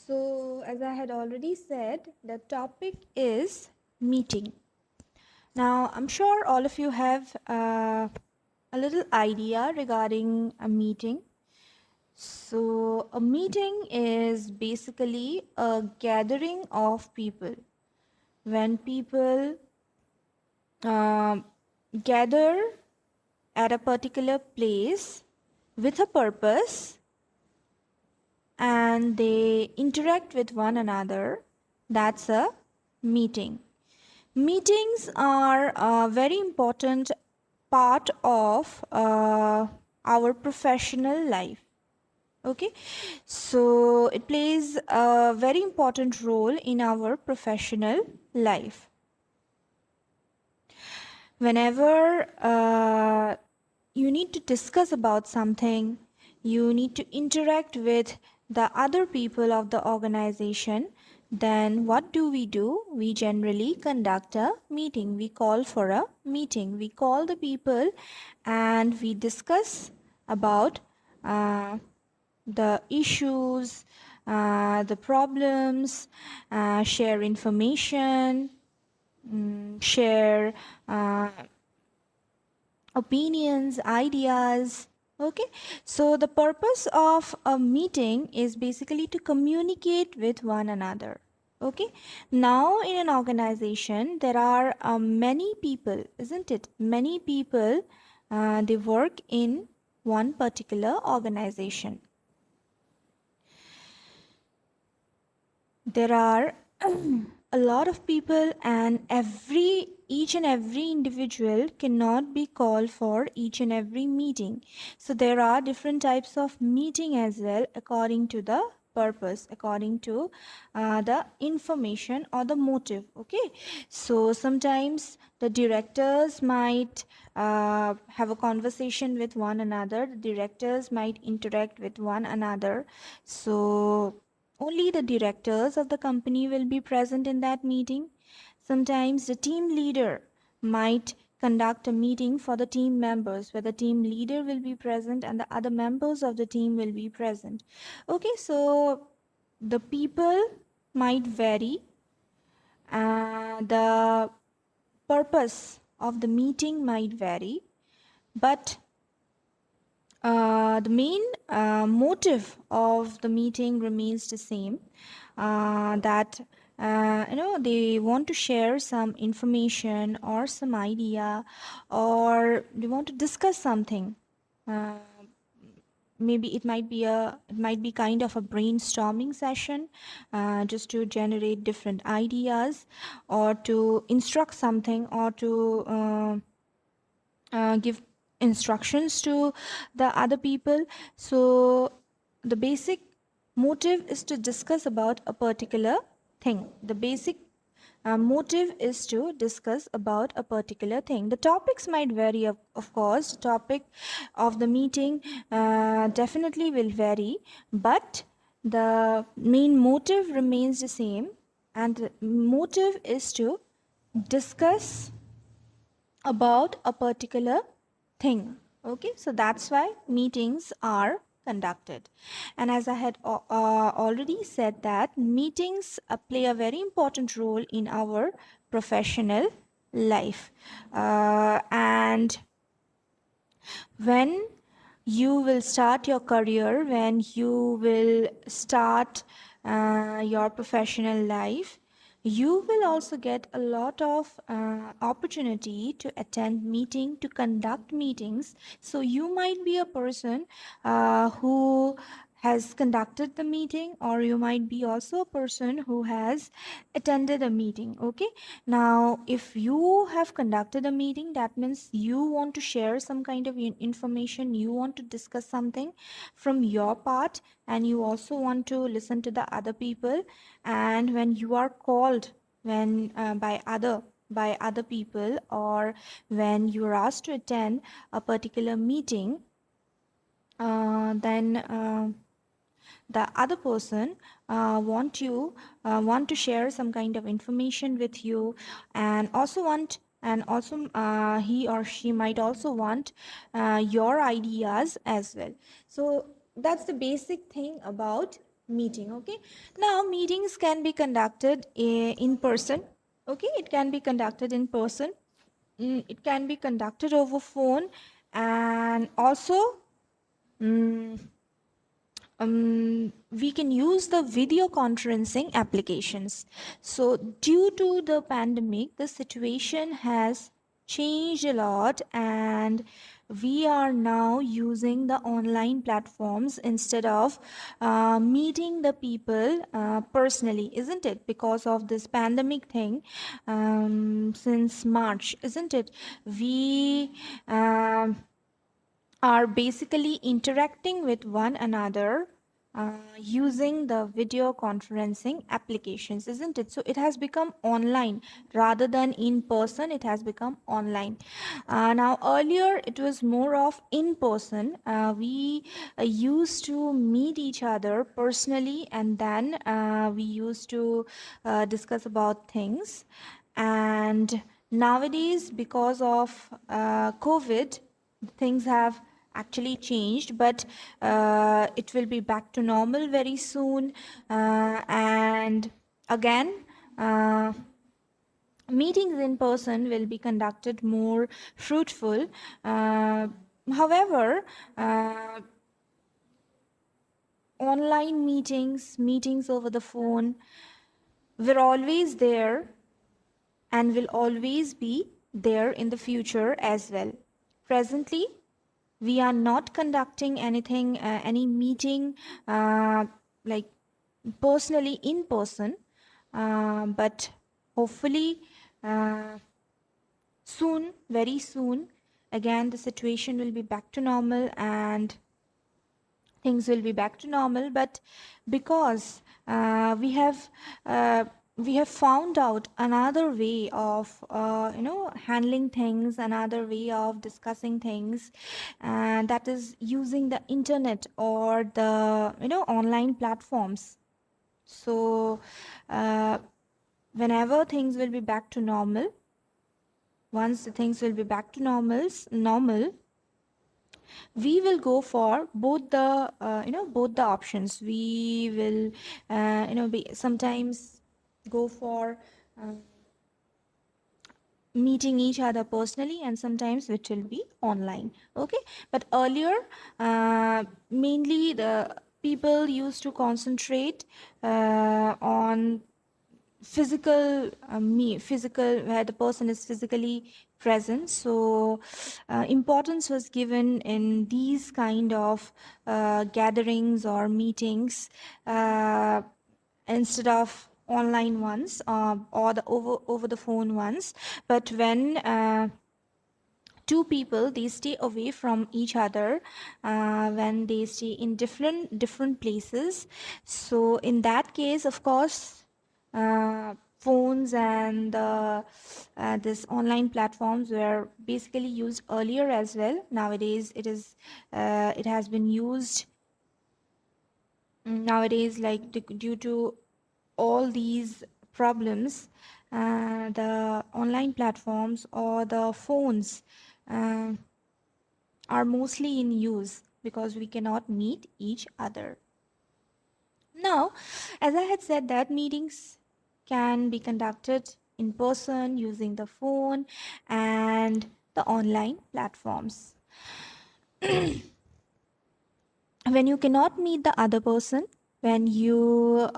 So, as I had already said, the topic is meeting. Now, I'm sure all of you have a little idea regarding a meeting. So, a meeting is basically a gathering of people. When people um gather at a particular place with a purpose and they interact with one another, that's a meeting. Meetings are a very important part of our professional life. Okay, so it plays a very important role in our professional life. Whenever you need to discuss about something, you need to interact with the other people of the organization, then what do? We generally conduct a meeting. We call for a meeting. We call the people and we discuss about the issues, the problems, share information, share uh, opinions, ideas. Okay, so the purpose of a meeting is basically to communicate with one another. Okay, now in an organization, there are many people, isn't it? Many people they work in one particular organization. There are a lot of people, and each and every individual cannot be called for each and every meeting. So there are different types of meeting as well, according to the purpose, according to the information or the motive. Okay, so sometimes the directors might have a conversation with one another, the directors might interact with one another. So only the directors of the company will be present in that meeting. Sometimes the team leader might conduct a meeting for the team members where the team leader will be present and the other members of the team will be present. Okay, so the people might vary and the purpose of the meeting might vary, but the main motive of the meeting remains the same. That they want to share some information or some idea, or they want to discuss something. Uh, Maybe it might be kind of a brainstorming session, just to generate different ideas, or to instruct something, or to give instructions to the other people. So the basic motive is to discuss about a particular thing. The basic motive is to discuss about a particular thing. The topics might vary, of course. The topic of the meeting definitely will vary, but the main motive remains the same, and the motive is to discuss about a particular thing. Okay, so that's why meetings are conducted. And as I had already said, that meetings play a very important role in our professional life. And when you will start your career, when you will start your professional life, you will also get a lot of opportunity to attend meeting, to conduct meetings. So you might be a person who has conducted the meeting, or you might be also a person who has attended a meeting. Okay, now if you have conducted a meeting, that means you want to share some kind of information, you want to discuss something from your part, and you also want to listen to the other people. And when you are called, when by other people, or when you are asked to attend a particular meeting, then the other person want to share some kind of information with you, and also he or she might also want your ideas as well. So that's the basic thing about meeting. Okay, now meetings can be conducted in person. Okay, it can be conducted in person. It can be conducted over phone, and also mm, we can use the video conferencing applications. So, due to the pandemic, the situation has changed a lot, and we are now using the online platforms instead of meeting the people personally, isn't it? Because of this pandemic thing, since March, isn't it? We are basically interacting with one another using the video conferencing applications, isn't it? So it has become online rather than in person, it has become online. Now, earlier it was more of in person. We used to meet each other personally, and then we used to discuss about things. And nowadays, because of COVID, things have actually changed, but it will be back to normal very soon. And again, uh, meetings in person will be conducted more fruitful. However, online meetings over the phone were always there and will always be there in the future as well. Presently, we are not conducting anything, any meeting like personally in person, but hopefully uh, soon, very soon, again the situation will be back to normal and things will be back to normal. But because uh, we have found out another way of handling things, another way of discussing things, and that is using the internet or the online platforms. So uh, whenever things will be back to normal, once the things will be back to normal, we will go for both the both the options. We will be sometimes go for meeting each other personally, and sometimes it will be online. Okay, but earlier mainly the people used to concentrate on physical, where the person is physically present. So importance was given in these kind of gatherings or meetings instead of online ones, or the over the phone ones. But when two people, they stay away from each other, when they stay in different places, so in that case, of course, phones and this online platforms were basically used earlier as well. Nowadays it has been used nowadays, like due to all these problems. The online platforms or the phones uh, are mostly in use because we cannot meet each other. Now, as I had said, that meetings can be conducted in person using the phone and the online platforms. When you cannot meet the other person, when you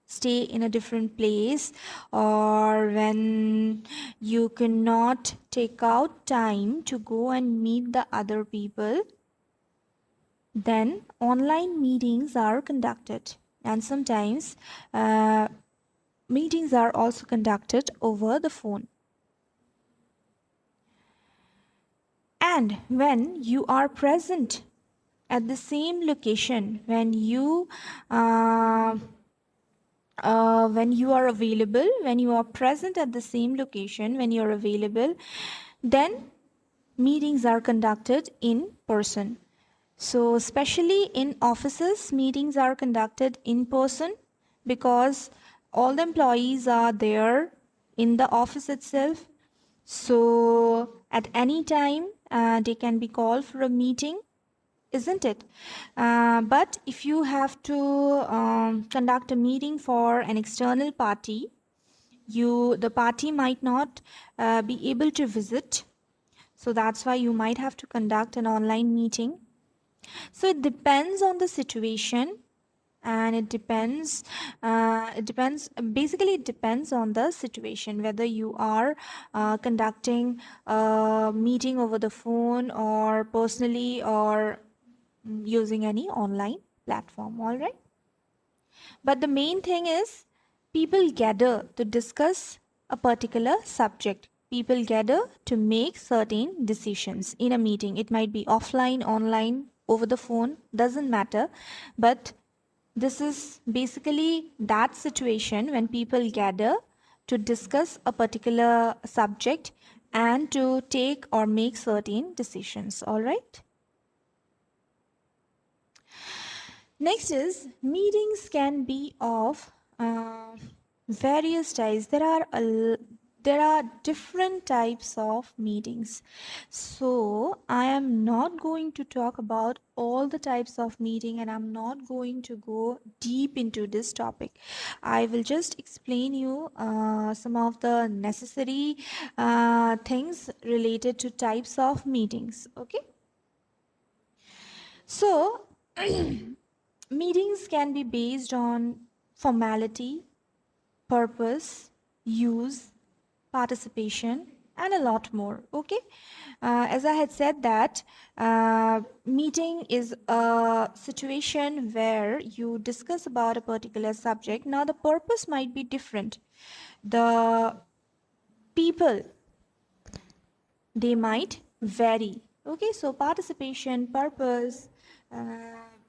stay in a different place, or when you cannot take out time to go and meet the other people, then online meetings are conducted. And sometimes meetings are also conducted over the phone. And when you are present at the same location, when you are available, when you are present at the same location, when you are available, then meetings are conducted in person. So, especially in offices, meetings are conducted in person because all the employees are there in the office itself. So, at any time, they can be called for a meeting. isn't it? But if you have to conduct a meeting for an external party, the party might not be able to visit, so that's why you might have to conduct an online meeting. So it depends on the situation, and it depends basically it depends on the situation, whether you are conducting a meeting over the phone or personally, or using any online platform. All right, but the main thing is people gather to discuss a particular subject. People gather to make certain decisions in a meeting. It might be offline, online, over the phone, doesn't matter. But this is basically that situation when people gather to discuss a particular subject and to take or make certain decisions. All right. Next is meetings can be of various types. There are different types of meetings. So I am not going to talk about all the types of meeting, and I'm not going to go deep into this topic. I will just explain you some of the necessary things related to types of meetings. Okay. So meetings can be based on formality, purpose, use, participation, and a lot more. Okay, as I had said that meeting is a situation where you discuss about a particular subject. Now the purpose might be different. The people, they might vary. Okay, so participation, purpose,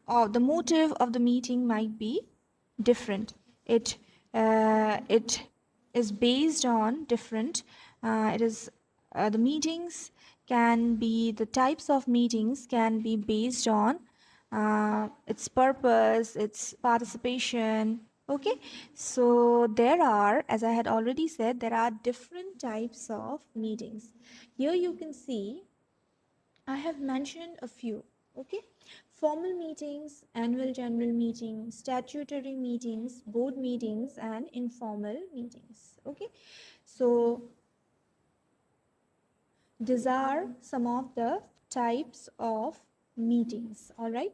or the motive of the meeting might be different. It is based on different. It is the meetings can be, the types of meetings can be based on its purpose, its participation. Okay, so there are, as I had already said, there are different types of meetings. Here you can see I have mentioned a few. Okay, formal meetings, annual general meetings, statutory meetings, board meetings, and informal meetings. Okay, so these are some of the types of meetings. All right,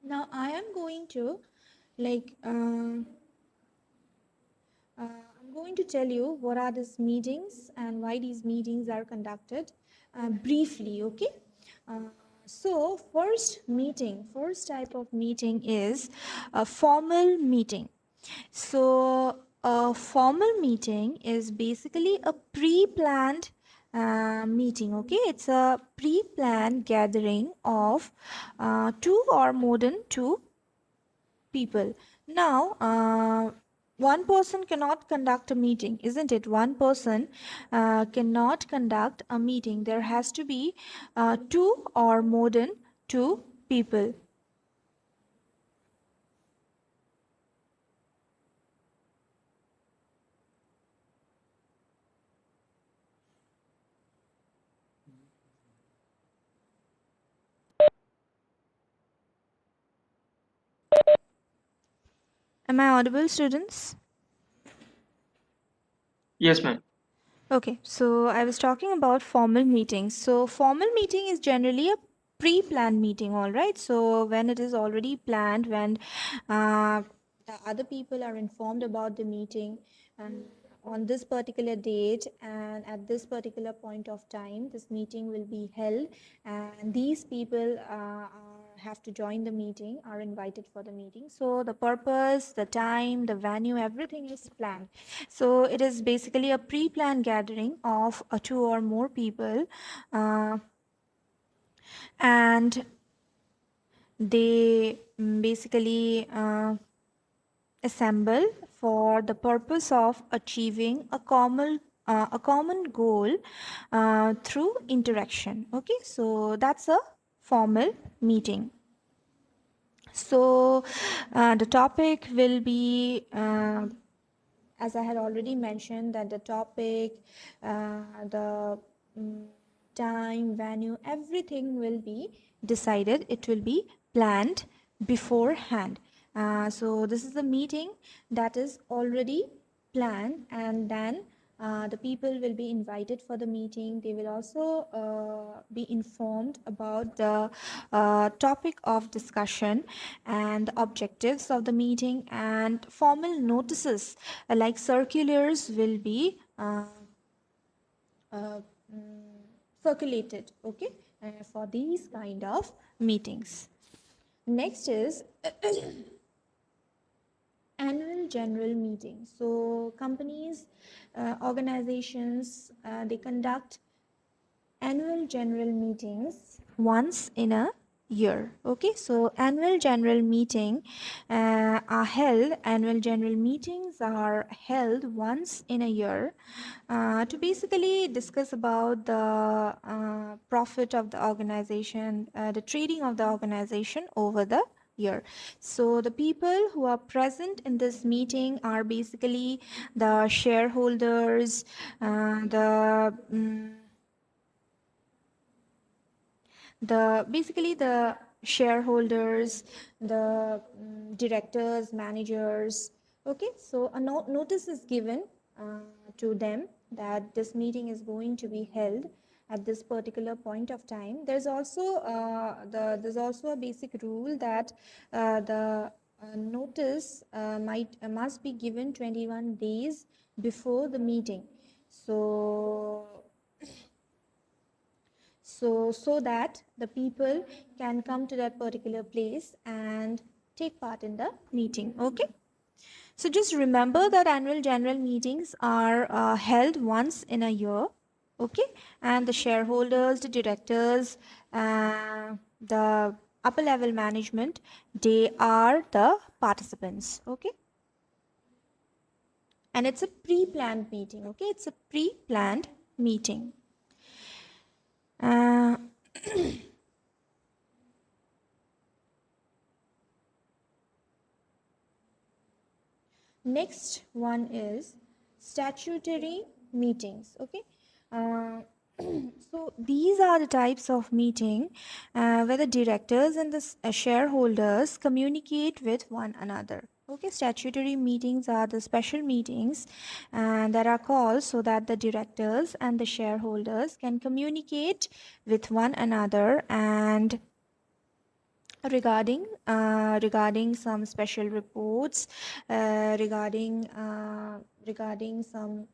now I am going to like I'm going to tell you what are these meetings and why these meetings are conducted briefly. Okay, so first type of meeting is a formal meeting. So a formal meeting is basically a pre-planned meeting. Okay, it's a pre-planned gathering of two or more than two people. Now, one person cannot conduct a meeting, isn't it? One person cannot conduct a meeting. There has to be two or more than two people. Am I audible, students? Yes, ma'am. Okay, so I was talking about formal meetings. So formal meeting is generally a pre-planned meeting, all right? So when it is already planned, when the other people are informed about the meeting, and on this particular date and at this particular point of time, this meeting will be held, and these people have to join the meeting, are invited for the meeting. So the purpose, the time, the venue, everything is planned. So it is basically a pre-planned gathering of two or more people, and they basically assemble for the purpose of achieving a common goal through interaction. Okay, so that's a formal meeting. So the topic will be as I had already mentioned, that the topic, the time, venue, everything will be decided. It will be planned beforehand. So this is a meeting that is already planned, and then the people will be invited for the meeting. They will also be informed about the topic of discussion and the objectives of the meeting, and formal notices like circulars will be uh, circulated, okay, for these kind of meetings. Next is annual general meeting. So companies, organizations, they conduct annual general meetings once in a year. Okay, so annual general meetings are held once in a year to basically discuss about the profit of the organization, the trading of the organization over the year. So the people who are present in this meeting are basically the shareholders, the shareholders, the directors, managers. Okay, so a notice is given to them that this meeting is going to be held at this particular point of time. There's also a basic rule that the notice must be given 21 days before the meeting. So that the people can come to that particular place and take part in the meeting. Okay, so just remember that annual general meetings are held once in a year. Okay, and the shareholders, the directors, the upper level management, they are the participants. Okay, and it's a pre-planned meeting. Okay, it's a pre-planned meeting. uh, Next one is statutory meetings. Okay, uh, so these are the types of meeting where the directors and the shareholders communicate with one another. Okay, statutory meetings are the special meetings that are called so that the directors and the shareholders can communicate with one another and regarding some special reports, regarding some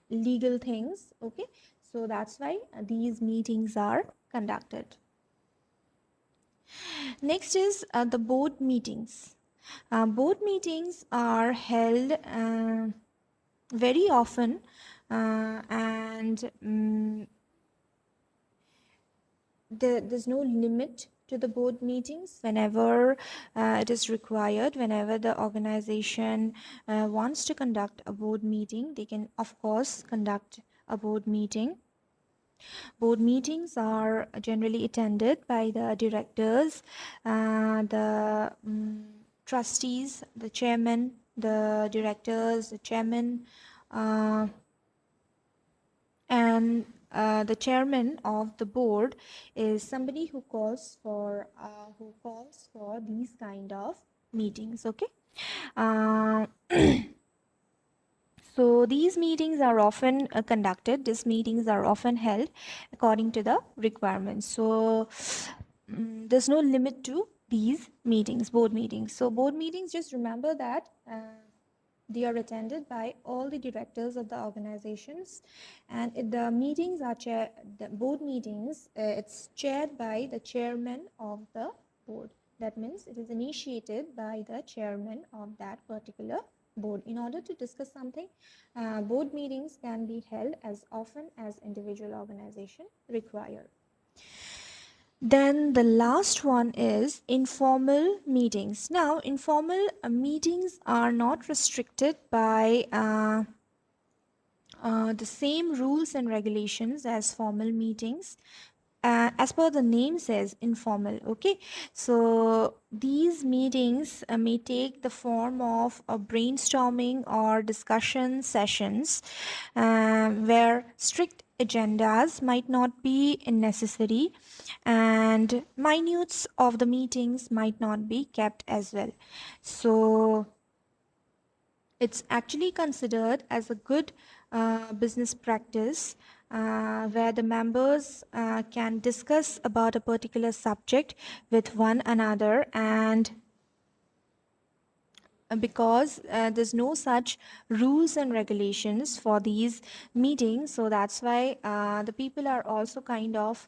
legal things. Okay, so that's why these meetings are conducted. Next is the board meetings. Board meetings are held very often, and there's no limit to the board meetings. Whenever it is required, whenever the organization wants to conduct a board meeting, they can of course conduct a board meeting. Board meetings are generally attended by the directors, the trustees, the chairman, the directors, the chairman, uh, and the chairman of the board is somebody who calls for these kind of meetings. Okay, uh, so these meetings are often conducted. These meetings are often held according to the requirements. So there's no limit to these meetings, board meetings. So board meetings, just remember that they are attended by all the directors of the organizations, and the board meetings, it's chaired by the chairman of the board. That means it is initiated by the chairman of that particular board. In order to discuss something, board meetings can be held as often as individual organization require. Then the last one is informal meetings. Now, informal meetings are not restricted by the same rules and regulations as formal meetings. As per the name says, informal. Okay, so these meetings may take the form of a brainstorming or discussion sessions where strict agendas might not be necessary, and minutes of the meetings might not be kept as well. So it's actually considered as a good business practice where the members can discuss about a particular subject with one another, and because there's no such rules and regulations for these meetings, so that's why the people are also kind of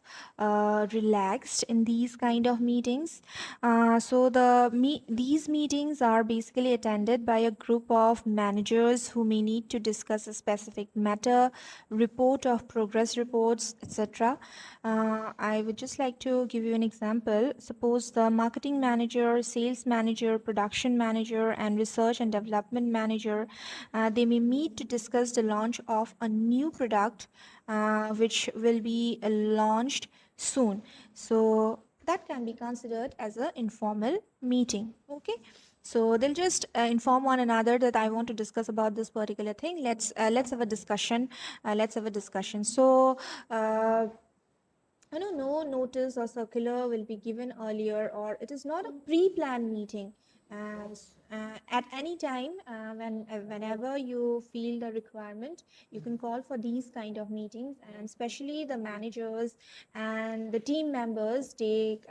relaxed in these kind of meetings. These meetings are basically attended by a group of managers who may need to discuss a specific matter, report of progress reports, etc. I would just like to give you an example. Suppose the marketing manager, sales manager, production manager, and research and development manager, they may meet to discuss the launch of a new product which will be launched soon. So that can be considered as an informal meeting. Okay, so they'll just inform one another that I want to discuss about this particular thing. Let's have a discussion. Let's have a discussion. So no notice or circular will be given earlier, or it is not a pre-planned meeting. At any time, whenever you feel the requirement, you can call for these kind of meetings, and especially the managers and the team members take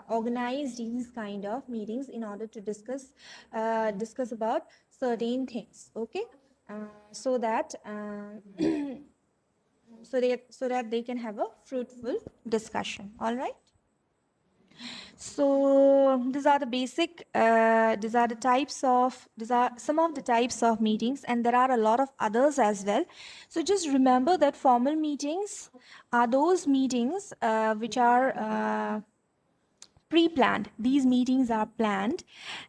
organize these kind of meetings in order to discuss about certain things. Okay, so that so that they can have a fruitful discussion. All right, so these are the types of these are some of the types of meetings, and there are a lot of others as well. So just remember that formal meetings are those meetings which are pre-planned. These meetings are planned,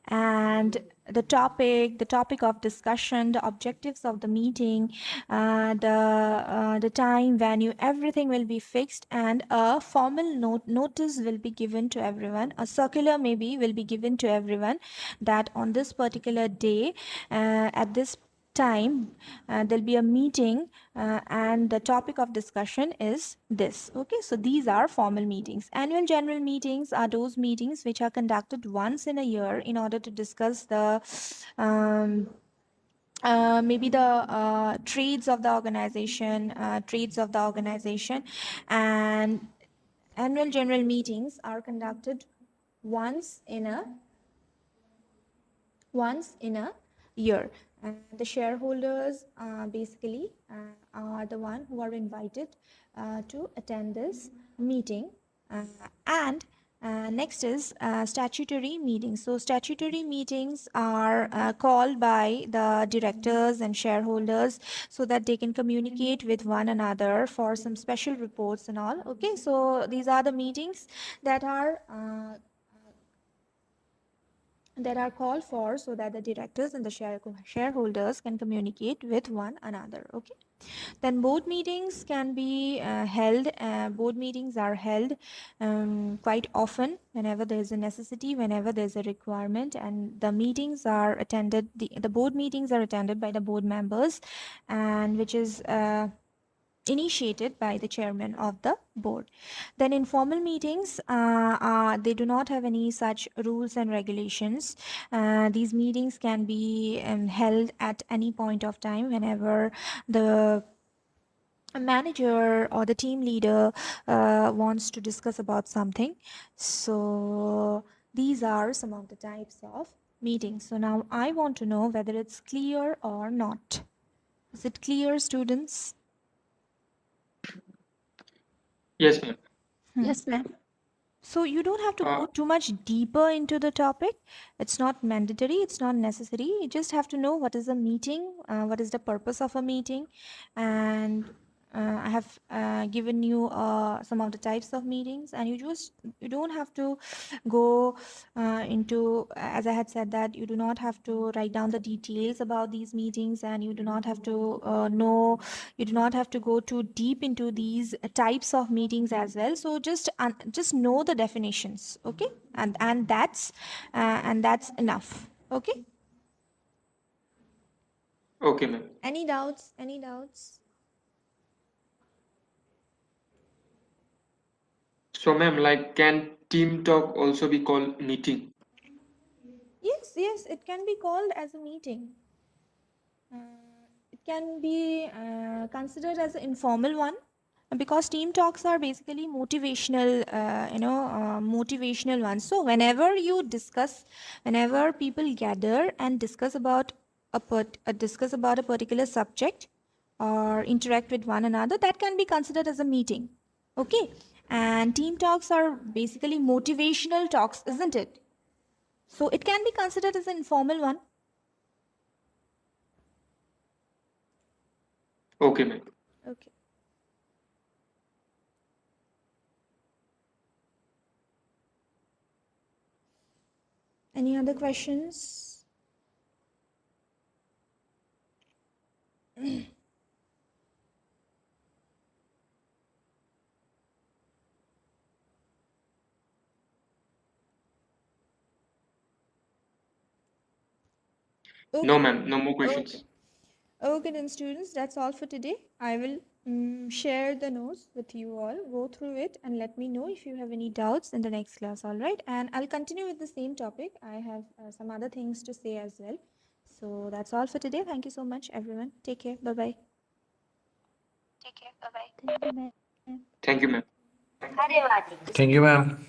and the topic of discussion, the objectives of the meeting, the time, venue, everything will be fixed, and a formal notice will be given to everyone. A circular maybe will be given to everyone that on this particular day, at this time, there'll be a meeting, and the topic of discussion is this. Okay, so these are formal meetings. Annual general meetings are those meetings which are conducted once in a year in order to discuss the maybe the traits of the organization. And annual general meetings are conducted once in a year, and the shareholders basically are the one who are invited to attend this meeting. And next is statutory meetings. So statutory meetings are called by the directors and shareholders so that they can communicate with one another for some special reports and all. Okay, so these are the meetings that are called for so that the directors and the shareholders can communicate with one another. Okay, then board meetings can be held. Board meetings are held quite often whenever there is a necessity, whenever there's a requirement, and the board meetings are attended by the board members, and which is initiated by the chairman of the board. Then informal meetings, they do not have any such rules and regulations. These meetings can be held at any point of time whenever the manager or the team leader wants to discuss about something. So these are some of the types of meetings. So now I want to know whether it's clear or not. Is it clear, students? Yes, ma'am. Yes, ma'am. So you don't have to Uh, go too much deeper into the topic. It's not mandatory, it's not necessary. You just have to know what is a meeting, what is the purpose of a meeting, and I have given you some of the types of meetings, and you don't have to go into, as I had said, that you do not have to write down the details about these meetings, and you do not have to you do not have to go too deep into these types of meetings as well. So just know the definitions. Okay, and that's enough. Okay, okay, ma'am. any doubts? Any doubts? So, ma'am, like, can team talk also be called meeting? Yes, it can be called as a meeting. It can be considered as an informal one because team talks are basically motivational, motivational ones. So whenever people gather and discuss about discuss about a particular subject or interact with one another, that can be considered as a meeting. Okay, and team talks are basically motivational talks, isn't it? So it can be considered as an informal one. Okay, ma'am. Okay. Any other questions? No, Okay. ma'am, no more Okay. questions. Okay, then, students, that's all for today. I will share the notes with you all. Go through it and let me know if you have any doubts in the next class, all right? And I'll continue with the same topic. I have some other things to say as well. So that's all for today. Thank you so much, everyone. Take care. Bye bye. Take care. Bye bye. Thank you, ma'am. Thank you, ma'am.